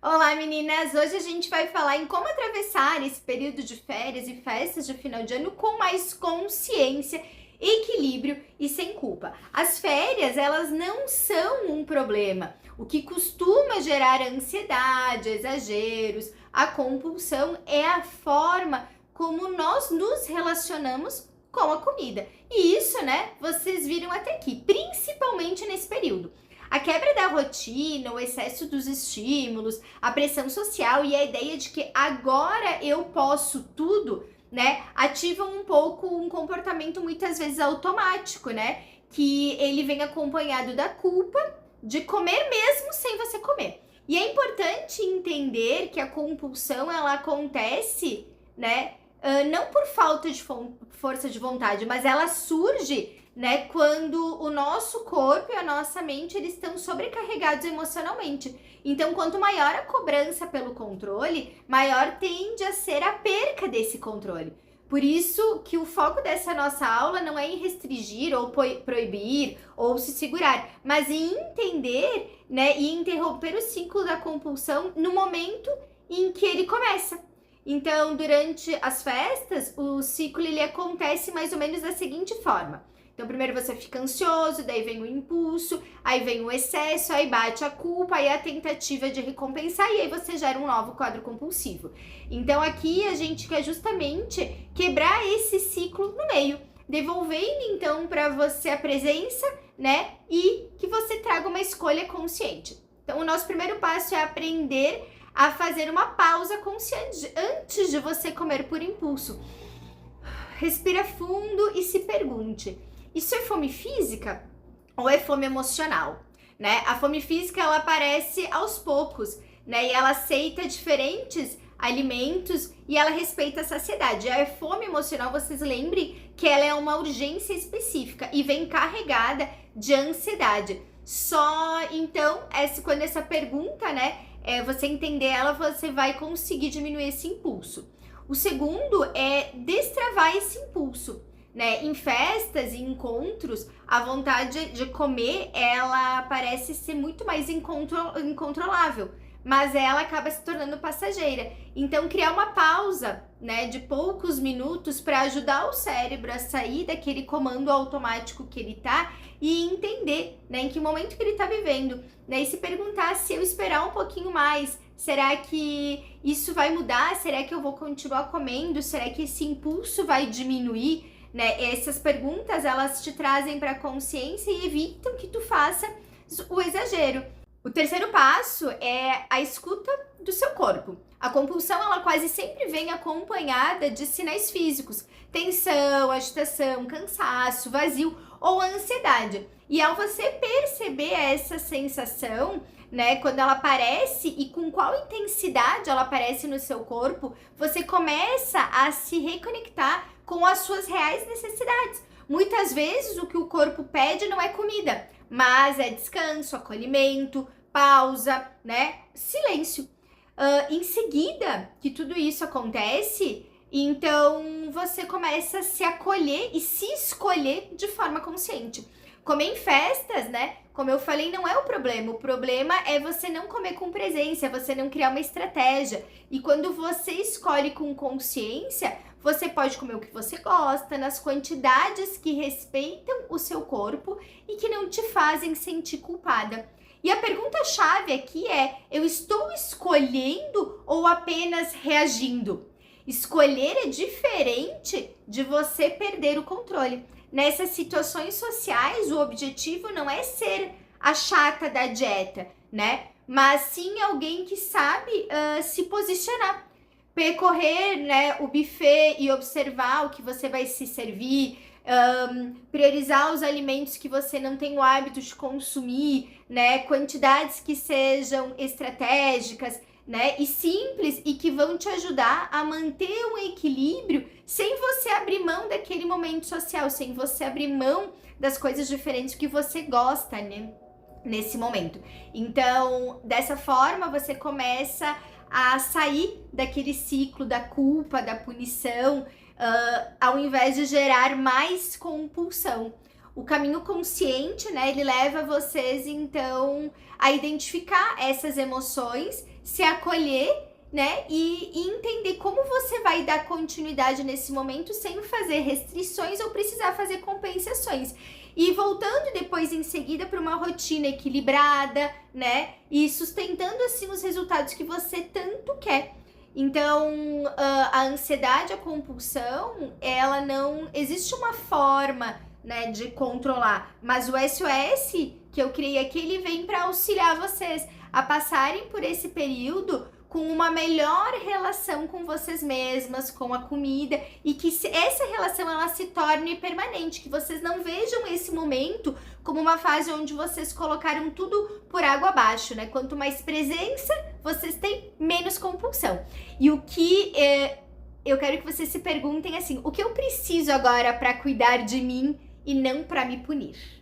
Olá, meninas! Hoje a gente vai falar em como atravessar esse período de férias e festas de final de ano com mais consciência, equilíbrio e sem culpa. As férias, elas não são um problema. O que costuma gerar ansiedade, exageros, a compulsão é a forma como nós nos relacionamos com a comida. E isso, né, vocês viram até aqui, principalmente nesse período. A quebra da rotina, o excesso dos estímulos, a pressão social e a ideia de que agora eu posso tudo, né, ativam um pouco um comportamento muitas vezes automático, né, que ele vem acompanhado da culpa de comer mesmo sem você comer. E é importante entender que a compulsão, ela acontece, né, não por falta de força de vontade, mas ela surge, né, quando o nosso corpo e a nossa mente eles estão sobrecarregados emocionalmente. Então, quanto maior a cobrança pelo controle, maior tende a ser a perca desse controle. Por isso que o foco dessa nossa aula não é em restringir ou proibir ou se segurar, mas em entender, né, e interromper o ciclo da compulsão no momento em que ele começa. Então, durante as festas, o ciclo ele acontece mais ou menos da seguinte forma. Então, primeiro você fica ansioso, daí vem o impulso, aí vem o excesso, aí bate a culpa, aí a tentativa de recompensar e aí você gera um novo quadro compulsivo. Então, aqui a gente quer justamente quebrar esse ciclo no meio, devolvendo então para você a presença, né? E que você traga uma escolha consciente. Então, o nosso primeiro passo é aprender a fazer uma pausa consciente antes de você comer por impulso. Respira fundo e se pergunte: isso é fome física ou é fome emocional? Né? A fome física ela aparece aos poucos, né? E ela aceita diferentes alimentos e ela respeita a saciedade. A fome emocional, vocês lembrem que ela é uma urgência específica e vem carregada de ansiedade. Só então, quando essa pergunta, né, você entender ela, você vai conseguir diminuir esse impulso. O segundo é destravar esse impulso, né? Em festas e encontros, a vontade de comer, ela parece ser muito mais incontrolável, mas ela acaba se tornando passageira. Então, criar uma pausa, né, de poucos minutos para ajudar o cérebro a sair daquele comando automático que ele tá e entender, né, em que momento que ele tá vivendo, né, e se perguntar: se eu esperar um pouquinho mais, será que isso vai mudar? Será que eu vou continuar comendo? Será que esse impulso vai diminuir? Né? Essas perguntas, elas te trazem para a consciência e evitam que tu faça o exagero. O terceiro passo é a escuta do seu corpo. A compulsão, ela quase sempre vem acompanhada de sinais físicos: tensão, agitação, cansaço, vazio ou ansiedade. E ao você perceber essa sensação, né, quando ela aparece e com qual intensidade ela aparece no seu corpo, você começa a se reconectar com as suas reais necessidades. Muitas vezes o que o corpo pede não é comida, mas é descanso, acolhimento, pausa, né, silêncio. Em seguida que tudo isso acontece, então você começa a se acolher e se escolher de forma consciente. Comer em festas, né? Como eu falei, não é o problema é você não comer com presença, é você não criar uma estratégia. E quando você escolhe com consciência, você pode comer o que você gosta, nas quantidades que respeitam o seu corpo e que não te fazem sentir culpada. E a pergunta-chave aqui é: eu estou escolhendo ou apenas reagindo? Escolher é diferente de você perder o controle. Nessas situações sociais, o objetivo não é ser a chata da dieta, né? Mas sim alguém que sabe se posicionar. Percorrer, né, o buffet e observar o que você vai se servir, priorizar os alimentos que você não tem o hábito de consumir, né? Quantidades que sejam estratégicas, né, e simples e que vão te ajudar a manter um equilíbrio sem você abrir mão daquele momento social, sem você abrir mão das coisas diferentes que você gosta, né, nesse momento. Então, dessa forma, você começa a sair daquele ciclo da culpa, da punição, ao invés de gerar mais compulsão. O caminho consciente, né, ele leva vocês, então, a identificar essas emoções, se acolher, né, e entender como você vai dar continuidade nesse momento sem fazer restrições ou precisar fazer compensações. E voltando depois em seguida para uma rotina equilibrada, né, e sustentando assim os resultados que você tanto quer. Então, a ansiedade, a compulsão, ela não existe uma forma, né, de controlar, mas o SOS que eu criei aqui, ele vem para auxiliar vocês a passarem por esse período com uma melhor relação com vocês mesmas, com a comida, e que essa relação ela se torne permanente, que vocês não vejam esse momento como uma fase onde vocês colocaram tudo por água abaixo, né? Quanto mais presença vocês têm, menos compulsão. E o que eu quero que vocês se perguntem assim, o que eu preciso agora para cuidar de mim e não para me punir?